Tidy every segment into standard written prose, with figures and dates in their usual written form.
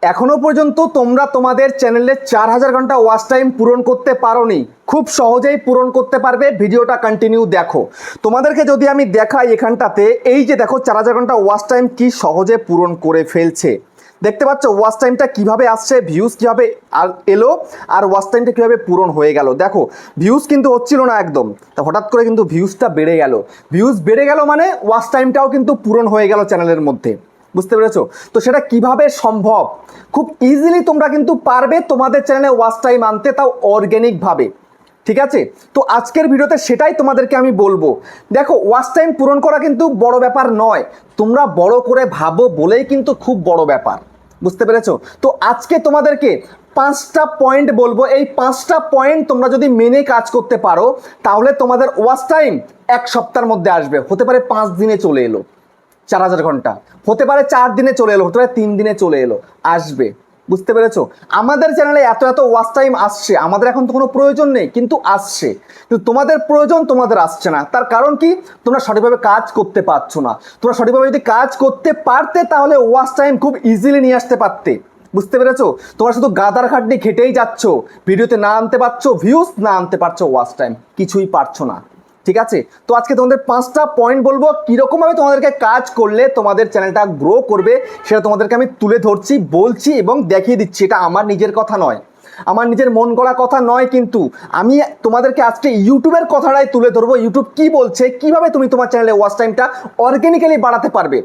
এখনো পর্যন্ত তোমরা তোমাদের চ্যানেলে 4000 ঘন্টা ওয়াচ টাইম পূরণ করতে পারোনি, খুব সহজেই পূরণ করতে পারবে। ভিডিওটা কন্টিনিউ দেখো। তোমাদেরকে যদি আমি দেখাই এখানটাতে, এই যে দেখো 4000 ঘন্টা ওয়াচ টাইম কি সহজে পূরণ করে ফেলছে। দেখতে পাচ্ছ ওয়াচ টাইমটা কিভাবে আসছে, ভিউজ কিভাবে এলো, আর ওয়াচ টাইমটা কিভাবে পূরণ হয়ে গেল। দেখো ভিউজ কিন্তু হচ্ছিল না একদম, তা হঠাৎ করে কিন্তু ভিউজটা বেড়ে গেল। ভিউজ বেড়ে গেল মানে ওয়াচ টাইমটাও কিন্তু পূরণ হয়ে গেল চ্যানেলের মধ্যে। বুঝতে পেরেছো? তো সেটা কিভাবে সম্ভব? খুব ইজিলি তোমরা কিন্তু পারবে তোমাদের চ্যানেলে ওয়াচ টাইম আনতে, তাও অর্গ্যানিকভাবে। ঠিক আছে, তো আজকের ভিডিওতে সেটাই তোমাদেরকে আমি বলবো। দেখো ওয়াচ টাইম পূরণ করা কিন্তু বড় ব্যাপার নয়, তোমরা বড় করে ভাবো বলেই কিন্তু খুব বড় ব্যাপার। বুঝতে পেরেছো? তো আজকে তোমাদেরকে 5টা পয়েন্ট বলবো, এই 5টা পয়েন্ট তোমরা যদি মেনে কাজ করতে পারো তাহলে তোমাদের ওয়াচ টাইম 1 সপ্তাহের মধ্যে আসবে। হতে পারে 5 দিনে চলে এলো 4000 ঘন্টা, হতে পারে 4 দিনে চলে এলো, হতে পারে 3 দিনে চলে এলো, আসবে। বুঝতে পেরেছো? আমাদের চ্যানেলে এত এত ওয়াচ টাইম আসছে, আমাদের এখন তো কোনো প্রয়োজন নেই, কিন্তু আসছে। কিন্তু তোমাদের প্রয়োজন, তোমাদের আসছে না। তার কারণ কি? তোমরা সঠিকভাবে কাজ করতে পারছো না। তোমরা সঠিকভাবে যদি কাজ করতে পারতে তাহলে ওয়াচ টাইম খুব ইজিলি নিয়ে আসতে পারতে। বুঝতে পেরেছো? তোমরা শুধু গাদার খাটনি খেটেই যাচ্ছ, ভিডিওতে না আনতে পারছো ভিউজ, না আনতে পারছো ওয়াচ টাইম, কিছুই পারছো না। ঠিক আছে, তো আজকে তোমাদের 5টা পয়েন্ট বলবো কীরকমভাবে তোমাদেরকে কাজ করলে তোমাদের চ্যানেলটা গ্রো করবে, সেটা তোমাদেরকে আমি তুলে ধরছি, বলছি এবং দেখিয়ে দিচ্ছি। এটা আমার নিজের কথা নয়, আমার নিজের মন গড়া কথা নয়, কিন্তু আমি তোমাদেরকে আজকে ইউটিউবের কথাটাই তুলে ধরবো। ইউটিউব কি বলছে, কিভাবে তুমি তোমার চ্যানেলে ওয়াচ টাইমটা অর্গ্যানিক্যালি বাড়াতে পারবে।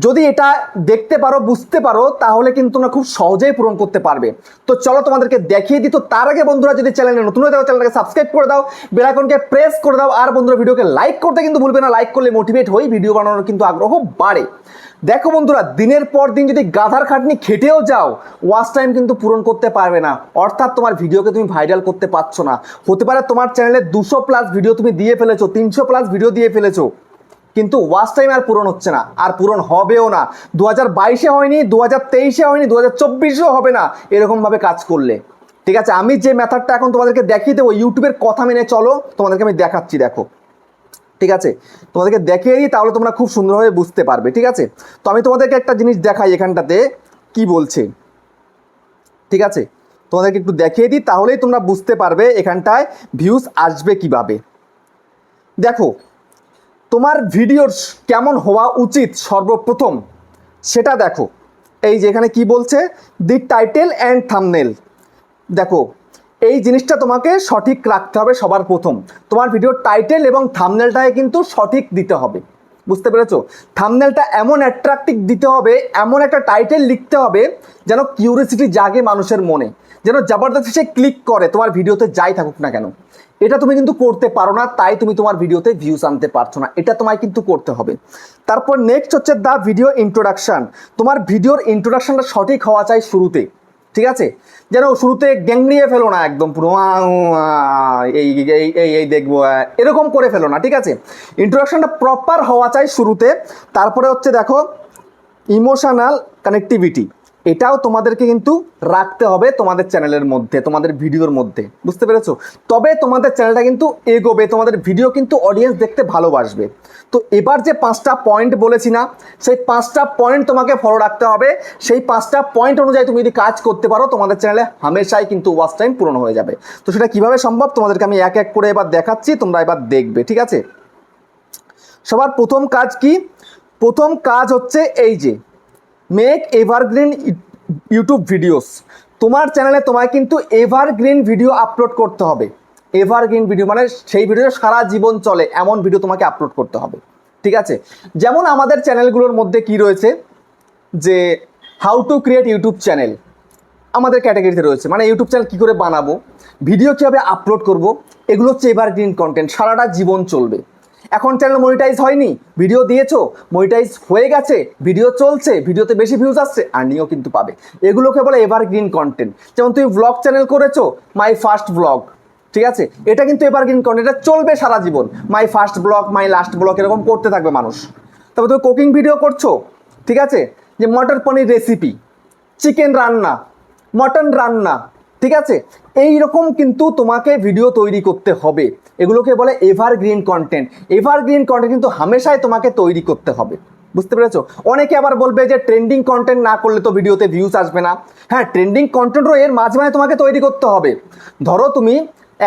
যদি এটা দেখতে পারো, বুঝতে পারো, তাহলে কিন্তু তোমরা খুব সহজেই পূরণ করতে পারবে। তো চলো তোমাদেরকে দেখিয়ে দিই। তো তার আগে বন্ধুরা, যদি চ্যানেলে নতুন হয়ে থাকো চ্যানেলটাকে সাবস্ক্রাইব করে দাও, বেল আইকনকে প্রেস করে দাও, আর বন্ধুরা ভিডিওকে লাইক করতে কিন্তু ভুলবে না। লাইক করলে মোটিভেট হই, ভিডিও বানানোর কিন্তু আগ্রহ বাড়ে। দেখো বন্ধুরা, দিনের পর দিন যদি গাধার খাটনি খেটেও যাও, ওয়াচ টাইম কিন্তু পূরণ করতে পারবে না। অর্থাৎ তোমার ভিডিওকে তুমি ভাইরাল করতে পারছো না। হতে পারে তোমার চ্যানেলে 200+ ভিডিও তুমি দিয়ে ফেলেছো, 300+ ভিডিও দিয়ে ফেলেছো, কিন্তু ওয়াচ টাইম আর পূরণ হচ্ছে না, আর পূরণ হবেও না। 2022-এ হয়নি, 2023-এ হয়নি, 2024-এও হবে না এরকমভাবে কাজ করলে। ঠিক আছে, আমি যে মেথডটা এখন তোমাদেরকে দেখিয়ে দেবো, ইউটিউবের কথা মেনে চলো, তোমাদেরকে আমি দেখাচ্ছি। দেখো, ঠিক আছে, তোমাদেরকে দেখিয়ে দিই, তাহলে তোমরা খুব সুন্দরভাবে বুঝতে পারবে। ঠিক আছে, তো আমি তোমাদেরকে একটা জিনিস দেখাই এখানটাতে কি বলছে। ঠিক আছে, তোমাদেরকে একটু দেখিয়ে দিই, তাহলেই তোমরা বুঝতে পারবে এখানটায় ভিউজ আসবে কিভাবে। দেখো, তোমার ভিডিওর কেমন হওয়া উচিত সর্বপ্রথম সেটা দেখো। এই যে এখানে কি বলছে, দি টাইটেল অ্যান্ড থাম্বনেল। দেখো, এই জিনিসটা তোমাকে সঠিক রাখতে হবে সবার প্রথম। তোমার ভিডিওর টাইটেল এবং থাম্বনেলটাকে কিন্তু সঠিক দিতে হবে। বুঝতে পেরেছো? থাম্বনেলটা এমন অ্যাট্রাক্টিভ দিতে হবে, এমন একটা টাইটেল লিখতে হবে যেন কিউরিয়াসিটি জাগে মানুষের মনে, যেন জবরদস্তি সে ক্লিক করে তোমার ভিডিওতে যাই থাকুক না কেন। এটা তুমি কিন্তু করতে পারো না, তাই তুমি তোমার ভিডিওতে ভিউজ আনতে পারছো না। এটা তোমায় কিন্তু করতে হবে। তারপর নেক্সট হচ্ছে দ্য ভিডিও ইন্ট্রোডাকশান। তোমার ভিডিওর ইন্ট্রোডাকশানটা সঠিক হওয়া চাই শুরুতে। ঠিক আছে, যেন শুরুতে গ্যাংড়িয়ে ফেলো না, একদম পুরো এই এই এই দেখবো এরকম করে ফেলো না। ঠিক আছে, ইন্ট্রোডাকশনটা প্রপার হওয়া চাই শুরুতে। তারপরে হচ্ছে দেখো ইমোশনাল কানেক্টিভিটি, এটাও তোমাদেরকে কিন্তু রাখতে হবে তোমাদের চ্যানেলের মধ্যে, তোমাদের ভিডিওর মধ্যে। বুঝতে পেরেছো? তবে তোমাদের চ্যানেলটা কিন্তু এগোবে, তোমাদের ভিডিও কিন্তু অডিয়েন্স দেখতে ভালোবাসবে। তো এবার যে 5টা পয়েন্ট বলেছি না, সেই 5টা পয়েন্ট তোমাকে ফলো রাখতে হবে। সেই 5টা পয়েন্ট অনুযায়ী তুমি যদি কাজ করতে পারো, তোমাদের চ্যানেলে হামেশাই কিন্তু ওয়াচ টাইম পূরণ হয়ে যাবে। তো সেটা কিভাবে সম্ভব তোমাদেরকে আমি এক এক করে এবার দেখাচ্ছি, তোমরা এবার দেখবে। ঠিক আছে, সবার প্রথম কাজ কি? প্রথম কাজ হচ্ছে এই যে মেক এভারগ্রিন ইউটিউব ভিডিওস। তোমার চ্যানেলে তোমায় কিন্তু এভারগ্রিন ভিডিও আপলোড করতে হবে। এভারগ্রিন ভিডিও মানে সেই ভিডিও সারা জীবন চলে এমন ভিডিও তোমাকে আপলোড করতে হবে। ঠিক আছে, যেমন আমাদের চ্যানেলগুলোর মধ্যে কি রয়েছে, যে how to create YouTube channel আমাদের ক্যাটাগরিতে রয়েছে, মানে ইউটিউব চ্যানেল কী করে বানাবো, ভিডিও কীভাবে আপলোড করব, এগুলো হচ্ছে এভারগ্রিন কন্টেন্ট, সারাটা জীবন চলবে। এখন চ্যানেল মনিটাইজ হয়নি, ভিডিও দিয়েছো, মনিটাইজ হয়ে গেছে, ভিডিও চলছে, ভিডিওতে বেশি ভিউজ আসছে, আর্নিংও কিন্তু পাবে। এগুলোকে বলে এভারগ্রিন কন্টেন্ট। যেমন তুমি ব্লগ চ্যানেল করেছো, মাই ফার্স্ট ব্লগ, ঠিক আছে, এটা কিন্তু এভারগ্রিন কন্টেন্ট, এটা চলবে সারা জীবন। My first blog, my last blog, এরকম করতে থাকবে মানুষ। তারপর তুমি কুকিং ভিডিও করছো, ঠিক আছে, যে মটর পনির রেসিপি, চিকেন রান্না, মটন রান্না, ঠিক আছে, এই রকম কিন্তু তোমাকে ভিডিও তৈরি করতে হবে। এগুলোকে বলে এভারগ্রিন কন্টেন্ট। এভারগ্রিন কন্টেন্ট কিন্তু হামেশাই তোমাকে তৈরি করতে হবে। বুঝতে পেরেছো? অনেকে আবার বলবে যে ট্রেন্ডিং কন্টেন্ট না করলে তো ভিডিওতে ভিউজ আসবে না। হ্যাঁ, ট্রেন্ডিং কন্টেন্টও এর মাঝে মাঝে তোমাকে তৈরি করতে হবে। ধরো তুমি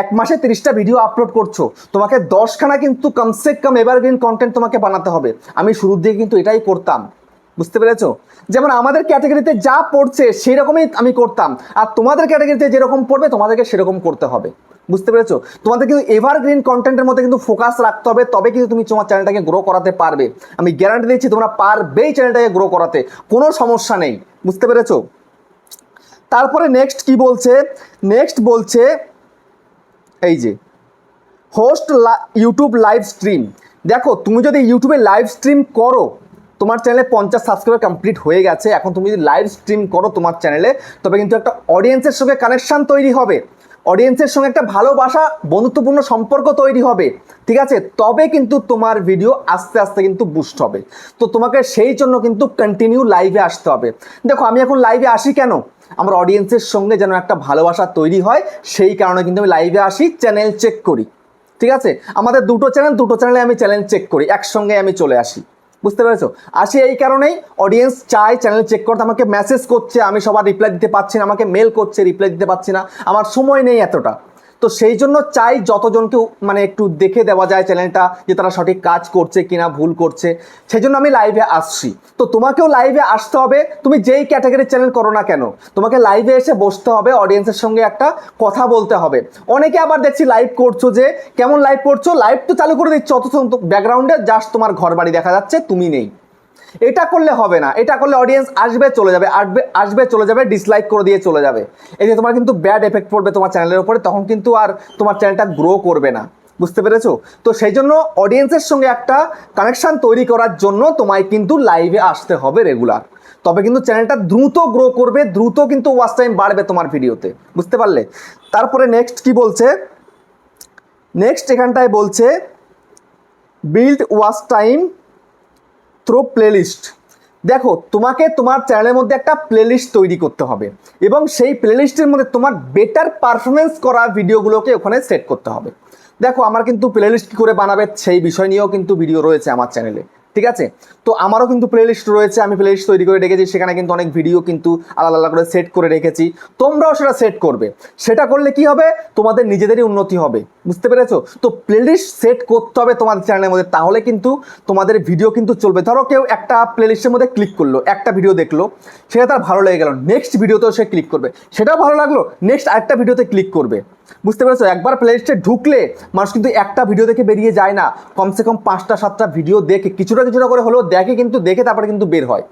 এক মাসে 30টা ভিডিও আপলোড করছো, তোমাকে 10খানা কিন্তু কমসে কম এভারগ্রিন কন্টেন্ট তোমাকে বানাতে হবে। আমি শুরুর দিকে কিন্তু এটাই করতাম, বুঝতে পেরেছো? যেমন আমাদের ক্যাটাগরিতে যা পড়ছে সেই রকমই আমি করতাম, আর তোমাদের ক্যাটাগরিতে যেরকম পড়বে তোমাদেরকে সেরকম করতে হবে, বুঝতে পেরেছো? তোমাদের কিন্তু এভারগ্রিন কন্টেন্টের মধ্যে কিন্তু ফোকাস রাখতে হবে, তবে কিন্তু তুমি তোমার চ্যানেলটাকে গ্রো করাতে পারবে। আমি গ্যারান্টি দিচ্ছি তোমরা পারবেই চ্যানেলটাকে গ্রো করাতে, কোনো সমস্যা নেই, বুঝতে পেরেছো? তারপরে নেক্সট কি বলছে? নেক্সট বলছে এই যে হোস্ট ইউটিউব লাইভ স্ট্রিম। দেখো তুমি যদি ইউটিউবে লাইভ স্ট্রিম করো, তোমার চ্যানেলে 50 সাবস্ক্রাইবার কমপ্লিট হয়ে গেছে, এখন তুমি যদি লাইভ স্ট্রিম করো তোমার চ্যানেলে, তবে কিন্তু একটা অডিয়েন্সের সঙ্গে কানেকশান তৈরি হবে, অডিয়েন্সের সঙ্গে একটা ভালোবাসা বন্ধুত্বপূর্ণ সম্পর্ক তৈরি হবে, ঠিক আছে? তবে কিন্তু তোমার ভিডিও আস্তে আস্তে কিন্তু বুস্ট হবে। তো তোমাকে সেই জন্য কিন্তু কন্টিনিউ লাইভে আসতে হবে। দেখো আমি এখন লাইভে আসি কেন? আমার অডিয়েন্সের সঙ্গে যেন একটা ভালোবাসা তৈরি হয়, সেই কারণে কিন্তু আমি লাইভে আসি, চ্যানেল চেক করি, ঠিক আছে? আমাদের দুটো চ্যানেলে আমি চ্যানেল চেক করি, একসঙ্গে আমি চলে আসি, বুঝতে পেরেছো? আসি এই কারণেই, অডিয়েন্স চায় চ্যানেল চেক করতে, আমাকে মেসেজ করছে, আমি সবার রিপ্লাই দিতে পারছি না, আমাকে মেল করছে, রিপ্লাই দিতে পারছি না, আমার সময় নেই এতটা। তো সেই জন্য চাই যতজনকে মানে একটু দেখে দেওয়া যায় চ্যানেলটা, যে তারা সঠিক কাজ করছে কিনা, ভুল করছে, সেই জন্য আমি লাইভে আসছি। তো তোমাকেও লাইভে আসতে হবে, তুমি যেই ক্যাটাগরির চ্যানেল করো না কেন, তোমাকে লাইভে এসে বসতে হবে, অডিয়েন্সের সঙ্গে একটা কথা বলতে হবে। অনেকে আবার দেখছি লাইভ করছো, যে কেমন লাইভ করছো, লাইভ তো চালু করে দিচ্ছ, অথচ ব্যাকগ্রাউন্ডে জাস্ট তোমার ঘর বাড়ি দেখা যাচ্ছে, তুমি নেই। এটা করলে হবে না, এটা করলে অডিয়েন্স আসবে চলে যাবে, আসবে চলে যাবে, ডিসলাইক করে দিয়ে চলে যাবে। এই যে তোমার কিন্তু ব্যাড এফেক্ট পড়বে তোমার চ্যানেলের উপরে, তখন কিন্তু আর তোমার চ্যানেলটা গ্রো করবে না, বুঝতে পেরেছো? তো সেই জন্য অডিয়েন্সের সঙ্গে একটা কানেকশন তৈরি করার জন্য তোমায় কিন্তু লাইভে আসতে হবে রেগুলার, তবে কিন্তু চ্যানেলটা দ্রুত গ্রো করবে, দ্রুত কিন্তু ওয়াচ টাইম বাড়বে তোমার ভিডিওতে, বুঝতে পারলে? তারপরে নেক্সট কি বলছে? নেক্সট এখানটায় বলছে build watch time through playlist. দেখো তোমাকে তোমার চ্যানেলের মধ্যে একটা প্লেলিস্ট তৈরি করতে হবে, এবং সেই প্লেলিস্টের মধ্যে তোমার বেটার পারফরমেন্স করা ভিডিওগুলোকে ওখানে সেট করতে হবে। দেখো আমার কিন্তু প্লেলিস্ট কী করে বানাবে সেই বিষয় নিয়েও কিন্তু ভিডিও রয়েছে আমার চ্যানেলে, ঠিক আছে? তো আমারও কিন্তু প্লেলিস্ট রয়েছে, আমি প্লেলিস্ট তৈরি করে রেখেছি, সেখানে কিন্তু অনেক ভিডিও কিন্তু আলাদা আলাদা করে সেট করে রেখেছি। তোমরাও সেটা সেট করবে, সেটা করলে কি হবে? তোমাদের নিজেদেরই উন্নতি হবে, বুঝতে পেরেছো? তো প্লেলিস্ট সেট করতে হবে তোমাদের চ্যানেলের মধ্যে, তাহলে কিন্তু তোমাদের ভিডিও কিন্তু চলবে। ধরো কেউ একটা প্লেলিস্টের মধ্যে ক্লিক করলো, একটা ভিডিও দেখলো, সেটা তার ভালো লেগে গেল, নেক্সট ভিডিওতেও সে ক্লিক করবে, সেটাও ভালো লাগলো, নেক্সট আরেকটা ভিডিওতে ক্লিক করবে, বুঝতে পেরেছো? একবার প্লেলিস্টে ঢুকলে মানুষ কিন্তু একটা ভিডিও দেখে বেরিয়ে যায় না, কমসে কম 5টা 7টা ভিডিও দেখে, কিছুটা করে হলেও দেখে, কিন্তু দেখে তারপরে কিন্তু বের হয়।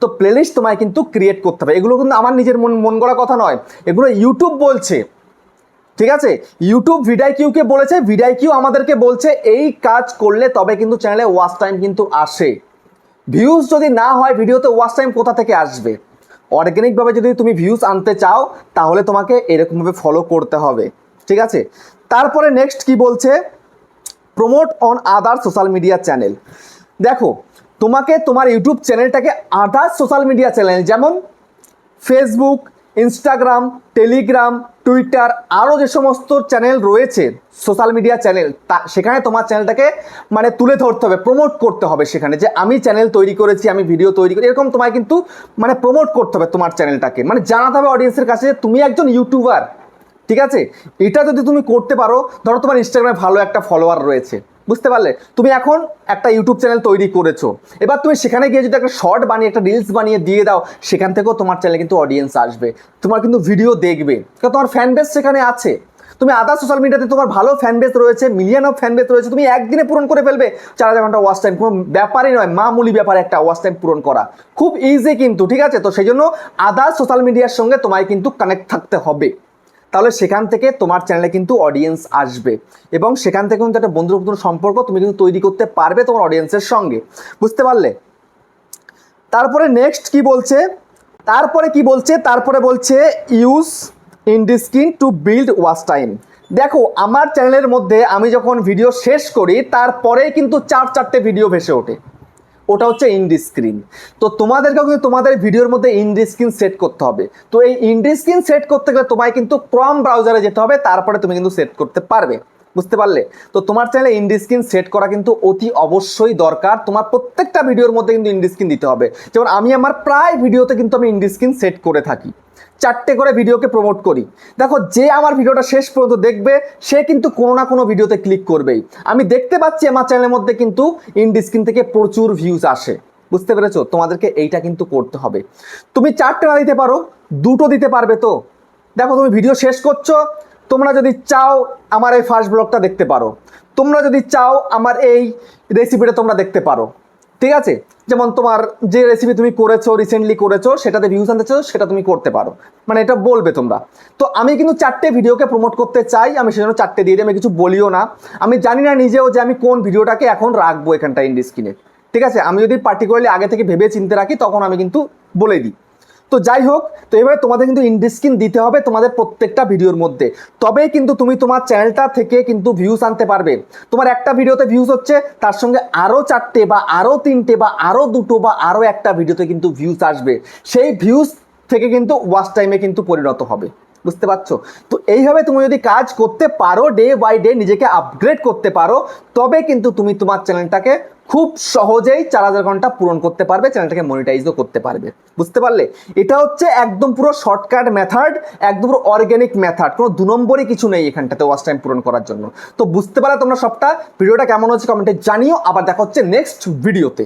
তো প্লেলিস্ট তোমায় কিন্তু ক্রিয়েট করতে হবে। এগুলো কিন্তু আমার নিজের মন গড়া কথা নয়, এগুলো ইউটিউব বলছে, ঠিক আছে? ইউটিউব ভিডিআইকিউকে বলেছে, ভিডিআইকিউ আমাদেরকে বলছে এই কাজ করলে তবে কিন্তু চ্যানেলে ওয়াচ টাইম কিন্তু আসে। ভিউজ যদি না হয় ভিডিওতে, ওয়াচ টাইম কোথা থেকে আসবে? অর্গ্যানিকভাবে যদি তুমি ভিউজ আনতে চাও, তাহলে তোমাকে এরকমভাবে ফলো করতে হবে, ঠিক আছে? তারপরে নেক্সট কি বলছে? Promote on other social media channel. দেখো তোমাকে তোমার ইউটিউব চ্যানেলটাকে আদার সোশ্যাল মিডিয়া চ্যানেল, যেমন ফেসবুক, ইনস্টাগ্রাম, টেলিগ্রাম, টুইটার, আরও যে সমস্ত চ্যানেল রয়েছে সোশ্যাল মিডিয়া চ্যানেল, সেখানে তোমার চ্যানেলটাকে মানে তুলে ধরতে হবে, প্রমোট করতে হবে সেখানে, যে আমি চ্যানেল তৈরি করেছি, আমি ভিডিও তৈরি করি, এরকম তোমায় কিন্তু মানে প্রমোট করতে হবে তোমার চ্যানেলটাকে, মানে জানাতে হবে অডিয়েন্সের কাছে যে তুমি একজন ইউটিউবার, ঠিক আছে? এটা যদি তুমি করতে পারো, ধরো তোমার ইনস্টাগ্রামে ভালো একটা ফলোয়ার রয়েছে, বুঝতে পারলে? তুমি এখন একটা ইউটিউব চ্যানেল তৈরি করেছো, এবার তুমি সেখানে গিয়ে যদি একটা শর্ট বানিয়ে, একটা রিলস বানিয়ে দিয়ে দাও, সেখান থেকেও তোমার চ্যানেলে কিন্তু অডিয়েন্স আসবে, তোমার কিন্তু ভিডিও দেখবে, কারণ তোমার ফ্যান বেস সেখানে আছে। তুমি আদার সোশ্যাল মিডিয়াতে তোমার ভালো ফ্যান বেস রয়েছে, মিলিয়ন অফ ফ্যান বেস রয়েছে, তুমি একদিনে পূরণ করে ফেলবে 4000 ঘন্টা ওয়াচ টাইম, কোনো ব্যাপারই নয়, মামুলি ব্যাপার একটা ওয়াচ টাইম পূরণ করা, খুব ইজি কিন্তু, ঠিক আছে? তো সেই জন্য আদার সোশ্যাল মিডিয়ার সঙ্গে তোমায় কিন্তু কানেক্ট থাকতে হবে, তাহলে সেখান থেকে তোমার চ্যানেলে কিন্তু অডিয়েন্স আসবে, এবং সেখান থেকে কিন্তু একটা বন্ধুত্বপূর্ণ সম্পর্ক তুমি কিন্তু তৈরি করতে পারবে তোমার অডিয়েন্সের সঙ্গে, বুঝতে পারলে? তারপরে নেক্সট কি বলছে? তারপরে বলছে use end screen to build watch time. দেখো আমার চ্যানেলের মধ্যে আমি যখন ভিডিও শেষ করি, তারপরেই কিন্তু 4-4টে ভিডিও ভেসে ওঠে, ওটা হচ্ছে ইন্ডি স্ক্রিন। তো তোমাদেরকেও কিন্তু তোমাদের ভিডিওর মধ্যে ইন্ডি স্ক্রিন সেট করতে হবে। তো এই ইন্ডি স্ক্রিন সেট করতে গেলে তোমায় কিন্তু ক্রম ব্রাউজারে যেতে হবে, তারপরে তুমি কিন্তু সেট করতে পারবে, বুঝতে পারলে? তো তোমার চ্যানেলে ইন্ড স্ক্রিন সেট করা কিন্তু অতি অবশ্যই দরকার। তোমার প্রত্যেকটা ভিডিওর মধ্যে কিন্তু ইন্ড স্ক্রিন দিতে হবে। যেমন আমি আমার প্রায় ভিডিওতে কিন্তু আমি ইন্ড স্ক্রিন সেট করে থাকি, 4টে করে ভিডিওকে প্রমোট করি। দেখো, যে আমার ভিডিওটা শেষ পর্যন্ত দেখবে সে কিন্তু কোনো না কোনো ভিডিওতে ক্লিক করবেই। আমি দেখতে পাচ্ছি আমার চ্যানেলের মধ্যে কিন্তু ইন্ড স্ক্রিন থেকে প্রচুর ভিউজ আসে। বুঝতে পেরেছো? তোমাদেরকে এইটা কিন্তু করতে হবে। তুমি 4টে না দিতে পারো, 2টো দিতে পারবে তো? দেখো, তুমি ভিডিও শেষ করছো, তোমরা যদি চাও আমার এই ফার্স্ট ব্লগটা দেখতে পারো, তোমরা যদি চাও আমার এই রেসিপিটা তোমরা দেখতে পারো, ঠিক আছে? যেমন তোমার যে রেসিপি তুমি করেছো, রিসেন্টলি করেছো, সেটাতে ভিউজ আনতে চাও, সেটা তুমি করতে পারো, মানে এটা বলবে তোমরা। তো আমি কিন্তু 4টে ভিডিওকে প্রমোট করতে চাই, আমি সেজন্য 4টে দিয়ে দিই, আমি কিছু বলিও না। আমি জানি না নিজেও যে আমি কোন ভিডিওটাকে এখন রাখবো এখানটা ইন্ড স্ক্রিনে, ঠিক আছে? আমি যদি পার্টিকুলারলি আগে থেকে ভেবে চিন্তে রাখি তখন আমি কিন্তু বলে দিই। তো যাই হোক, তো এভাবে তোমাদের কিন্তু ইন্ড স্ক্রিন দিতে হবে তোমাদের প্রত্যেকটা ভিডিওর মধ্যে, তবেই কিন্তু তুমি তোমার চ্যানেলটা থেকে কিন্তু ভিউজ আনতে পারবে। তোমার একটা ভিডিওতে ভিউজ হচ্ছে, তার সঙ্গে আরও 4টে বা আরও 3টে বা আরও 2টো বা আরও একটা ভিডিওতে কিন্তু ভিউজ আসবে। সেই ভিউজ থেকে কিন্তু ওয়াচ টাইমে কিন্তু পরিণত হবে। বুঝতে পারছো? তো এইভাবে তুমি যদি কাজ করতে পারো, ডে বাই ডে নিজেকে আপগ্রেড করতে পারো, তবে কিন্তু তুমি তোমার চ্যানেলটাকে খুব সহজেই 4000 ঘন্টা পূরণ করতে পারবে, চ্যানেলটাকে মনিটাইজও করতে পারবে। বুঝতে পারলে? এটা হচ্ছে একদম পুরো শর্টকাট মেথড, একদম পুরো অর্গ্যানিক মেথড, কোনো 2 নম্বরই কিছু নেই এখানটাতে ওয়াচ টাইম পূরণ করার জন্য। তো বুঝতে পারলে তোমরা সবটা? ভিডিওটা কেমন হচ্ছে কমেন্টে জানিও। আবার দেখা হচ্ছে নেক্সট ভিডিওতে।